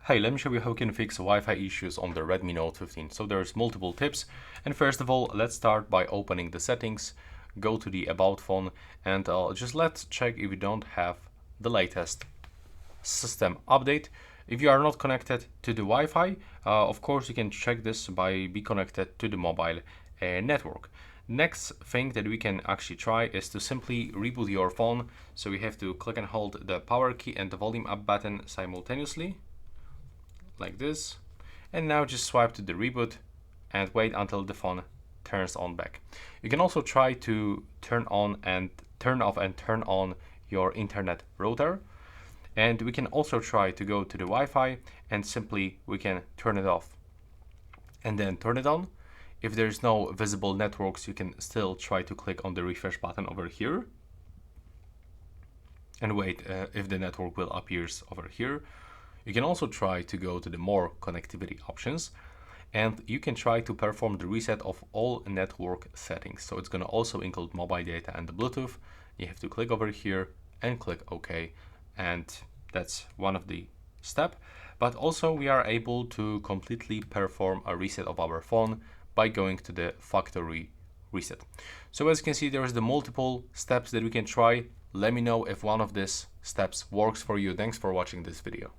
Hey, let me show you how you can fix Wi-Fi issues on the Redmi Note 15. So there's multiple tips, and first of all, let's start by opening the settings, go to the About phone, and just let's check if you don't have the latest system update. If you are not connected to the Wi-Fi, of course you can check this by be connected to the mobile network. Next thing that we can actually try is to simply reboot your phone. So we have to click and hold the power key and the volume up button simultaneously, like this, and now just swipe to the reboot and wait until the phone turns on back. You can also try to turn on and turn off and turn on your internet router, and we can also try to go to the Wi-Fi and simply we can turn it off and then turn it on. If there's no visible networks, you can still try to click on the refresh button over here and wait if the network will appear over here. You can also try to go to the more connectivity options, and you can try to perform the reset of all network settings. So it's going to also include mobile data and the Bluetooth. You have to click over here and click OK, and that's one of the steps. But also we are able to completely perform a reset of our phone by going to the factory reset. So as you can see, there is the multiple steps that we can try. Let me know if one of these steps works for you. Thanks for watching this video.